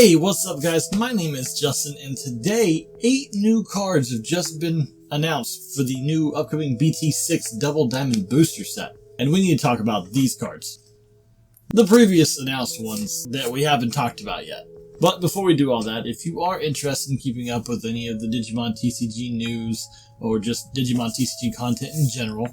Hey, what's up guys? My name is Justin and today 8 new cards have just been announced for the new upcoming BT6 Double Diamond Booster set. And we need to talk about these cards. The previous announced ones that we haven't talked about yet. But before we do all that, if you are interested in keeping up with any of the Digimon TCG news or just Digimon TCG content in general,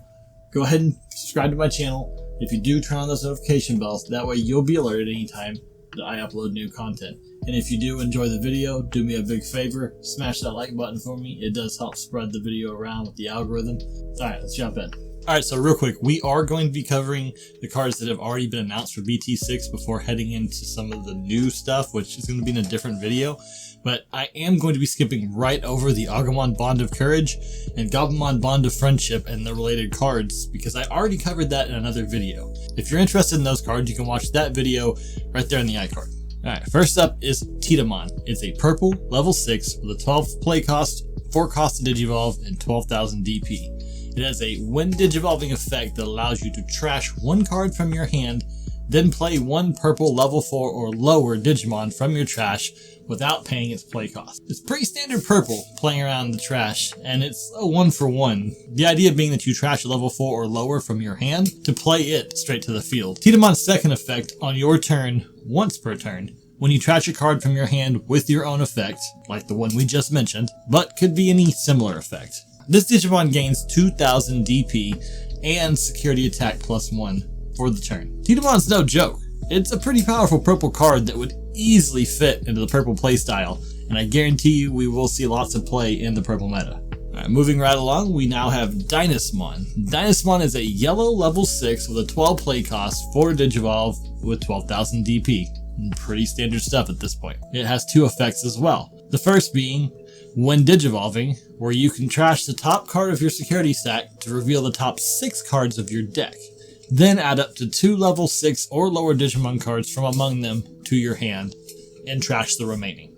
go ahead and subscribe to my channel. If you do, turn on those notification bells, that way you'll be alerted anytime that I upload new content. And if you do enjoy the video, do me a big favor, smash that like button for me. It does help spread the video around with the algorithm. Alright, let's jump in. Alright, so real quick, we are going to be covering the cards that have already been announced for BT6 before heading into some of the new stuff, which is going to be in a different video. But I am going to be skipping right over the Agumon Bond of Courage and Gankoomon Bond of Friendship and the related cards because I already covered that in another video. If you're interested in those cards, you can watch that video right there in the iCard. Alright, first up is Titamon. It's a purple, level 6 with a 12 play cost, 4 cost to Digivolve, and 12,000 DP. It has a when Digivolving effect that allows you to trash one card from your hand, then play one purple level 4 or lower Digimon from your trash without paying its play cost. It's pretty standard purple playing around in the trash, and it's a 1-for-1. The idea being that you trash a level 4 or lower from your hand to play it straight to the field. Titamon's second effect on your turn, once per turn, when you trash a card from your hand with your own effect, like the one we just mentioned, but could be any similar effect. This Digimon gains 2,000 DP and security attack +1 for the turn. Titamon's no joke. It's a pretty powerful purple card that would easily fit into the purple playstyle, and I guarantee you we will see lots of play in the purple meta. Alright, moving right along, we now have Dynasmon. Dynasmon is a yellow level 6 with a 12 play cost, 4 Digivolve with 12,000 DP. Pretty standard stuff at this point. It has 2 effects as well. The first being when Digivolving, where you can trash the top card of your security stack to reveal the top 6 cards of your deck. Then add up to 2 level 6 or lower Digimon cards from among them to your hand and trash the remaining.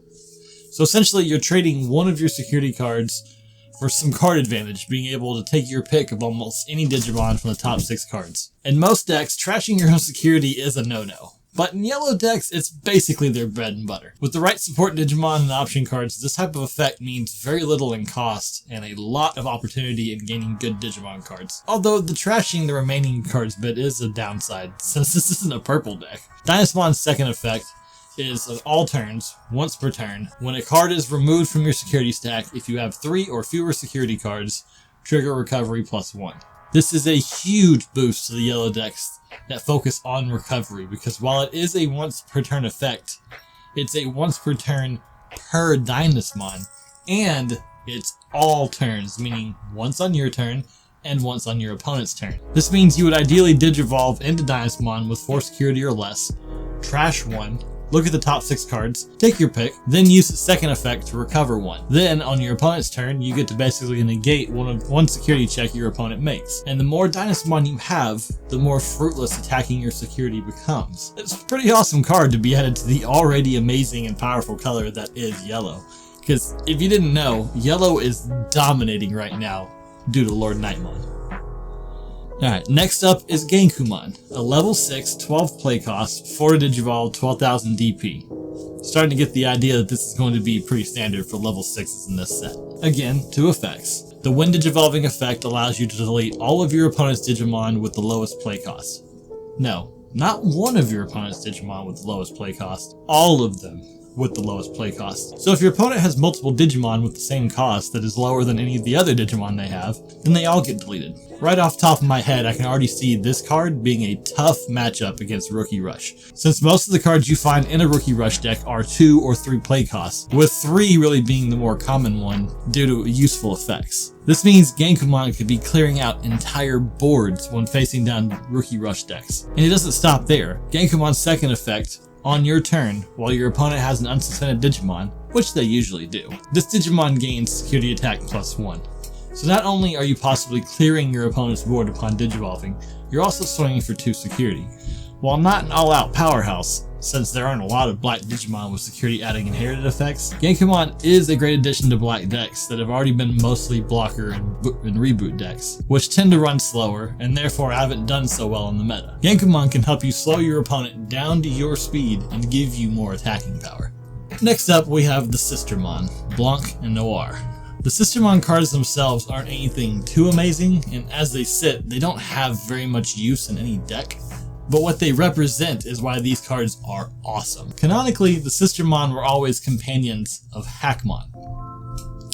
So essentially you're trading one of your security cards for some card advantage, being able to take your pick of almost any Digimon from the top 6 cards. In most decks, trashing your own security is a no-no. But in yellow decks, it's basically their bread and butter. With the right support Digimon and option cards, this type of effect means very little in cost and a lot of opportunity in gaining good Digimon cards. Although the trashing the remaining cards bit is a downside, since this isn't a purple deck. Dynasmon's second effect is on all turns, once per turn. When a card is removed from your security stack, if you have 3 or fewer security cards, trigger recovery +1. This is a huge boost to the yellow decks that focus on recovery, because while it is a once per turn effect, it's a once per turn per Dynasmon, and it's all turns, meaning once on your turn and once on your opponent's turn. This means you would ideally Digivolve into Dynasmon with 4 security or less, trash 1, look at the top 6 cards, take your pick, then use the second effect to recover 1. Then, on your opponent's turn, you get to basically negate one security check your opponent makes. And the more Dynasmon you have, the more fruitless attacking your security becomes. It's a pretty awesome card to be added to the already amazing and powerful color that is yellow. Because if you didn't know, yellow is dominating right now due to Lord Nightmon. Alright, next up is Gankoomon, a level 6, 12 play cost, 4 Digivolve, 12,000 DP. Starting to get the idea that this is going to be pretty standard for level 6s in this set. Again, 2 effects. The when Digivolving effect allows you to delete all of your opponent's Digimon with the lowest play cost. No, not one of your opponent's Digimon with the lowest play cost, all of them with the lowest play cost. So if your opponent has multiple Digimon with the same cost that is lower than any of the other Digimon they have, then they all get deleted. Right off the top of my head, I can already see this card being a tough matchup against Rookie Rush, since most of the cards you find in a Rookie Rush deck are 2 or 3 play costs, with 3 really being the more common one due to useful effects. This means Gankoomon could be clearing out entire boards when facing down Rookie Rush decks. And it doesn't stop there. Gankoomon second effect, on your turn, while your opponent has an unsuspended Digimon, which they usually do, this Digimon gains security attack +1. So not only are you possibly clearing your opponent's board upon Digivolving, you're also swinging for 2 security. While not an all-out powerhouse, since there aren't a lot of black Digimon with security adding inherited effects, Gankoomon is a great addition to black decks that have already been mostly blocker and reboot decks, which tend to run slower and therefore haven't done so well in the meta. Gankoomon can help you slow your opponent down to your speed and give you more attacking power. Next up, we have the Sistermon, Blanc and Noir. The Sistermon cards themselves aren't anything too amazing, and as they sit, they don't have very much use in any deck. But what they represent is why these cards are awesome. Canonically, the Sistermon were always companions of Hackmon.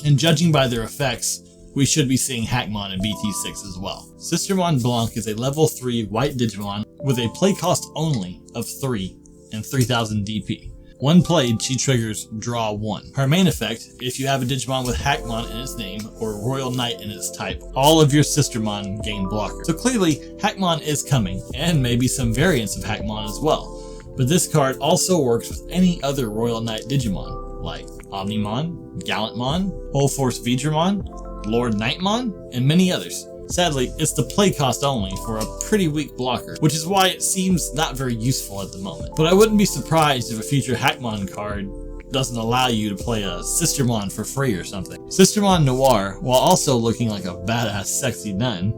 And judging by their effects, we should be seeing Hackmon in BT6 as well. Sistermon Blanc is a level 3 white Digimon with a play cost only of 3 and 3000 DP. When played, she triggers Draw 1. Her main effect, if you have a Digimon with Hackmon in its name or Royal Knight in its type, all of your Sistermon gain blocker. So clearly, Hackmon is coming, and maybe some variants of Hackmon as well. But this card also works with any other Royal Knight Digimon, like Omnimon, Gallantmon, Whole Force Vidramon, Lord Nightmon, and many others. Sadly, it's the play cost only for a pretty weak blocker, which is why it seems not very useful at the moment. But I wouldn't be surprised if a future Hackmon card doesn't allow you to play a Sistermon for free or something. Sistermon Noir, while also looking like a badass sexy nun,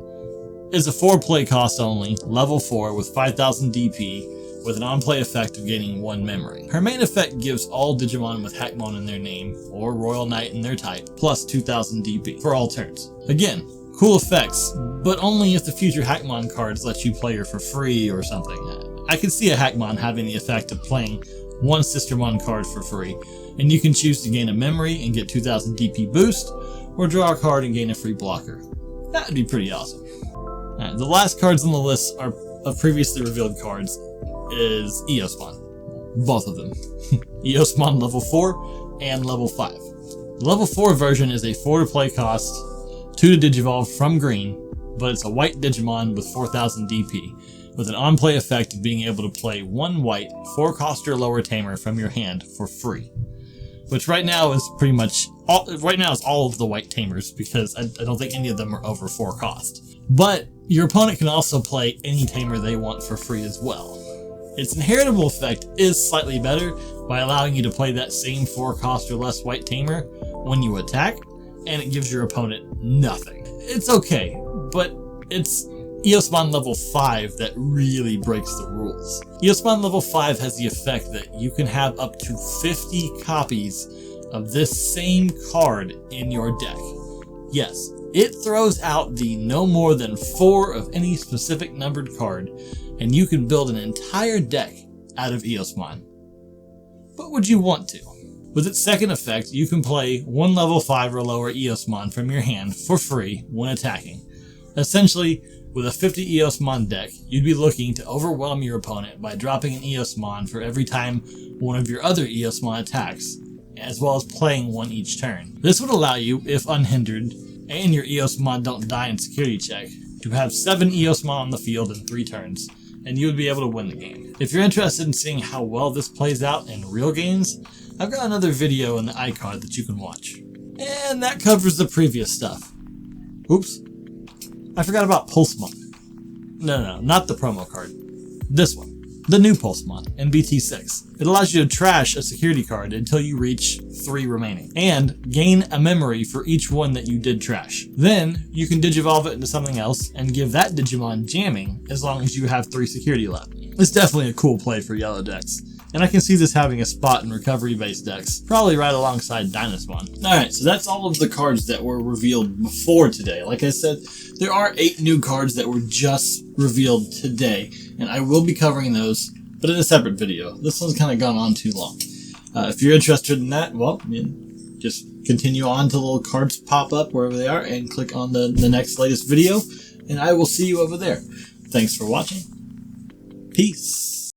is a 4 play cost only, level 4 with 5000 DP, with an on-play effect of gaining 1 memory. Her main effect gives all Digimon with Hackmon in their name, or Royal Knight in their type, plus 2000 DP for all turns. Again, cool effects, but only if the future Hackmon cards let you play her for free or something. I could see a Hackmon having the effect of playing 1 Sistermon card for free, and you can choose to gain a memory and get 2000 DP boost, or draw a card and gain a free blocker. That would be pretty awesome. Alright, the last cards on the list are of previously revealed cards is Eosmon. Both of them. Eosmon level 4 and level 5. The level 4 version is a 4 to play cost, 2 to Digivolve from green, but it's a white Digimon with 4000 DP, with an on-play effect of being able to play 1 white 4 cost or lower tamer from your hand for free. Which right now is pretty much, all of the white tamers, because I don't think any of them are over 4 cost. But your opponent can also play any tamer they want for free as well. Its inheritable effect is slightly better by allowing you to play that same 4 cost or less white tamer when you attack, and it gives your opponent nothing. It's okay, but it's Eosmon level 5 that really breaks the rules. Eosmon level 5 has the effect that you can have up to 50 copies of this same card in your deck. Yes, it throws out the no more than 4 of any specific numbered card, and you can build an entire deck out of Eosmon. But would you want to? With its second effect, you can play 1 level 5 or lower Eosmon from your hand for free when attacking. Essentially, with a 50 Eosmon deck, you'd be looking to overwhelm your opponent by dropping an Eosmon for every time one of your other Eosmon attacks, as well as playing 1 each turn. This would allow you, if unhindered, and your Eosmon don't die in security check, to have 7 Eosmon on the field in 3 turns, and you would be able to win the game. If you're interested in seeing how well this plays out in real games, I've got another video in the iCard that you can watch. And that covers the previous stuff. Oops. I forgot about Pulsemon. No, not the promo card. This one. The new Pulsemon in BT6. It allows you to trash a security card until you reach 3 remaining, and gain a memory for each one that you did trash. Then, you can Digivolve it into something else and give that Digimon jamming as long as you have 3 security left. It's definitely a cool play for yellow decks, and I can see this having a spot in recovery-based decks, probably right alongside Dynasmon. Alright, so that's all of the cards that were revealed before today. Like I said, there are 8 new cards that were just revealed today, and I will be covering those, but in a separate video. This one's kind of gone on too long. If you're interested in that, well, just continue on till little cards pop up wherever they are, and click on the next latest video, and I will see you over there. Thanks for watching. Peace.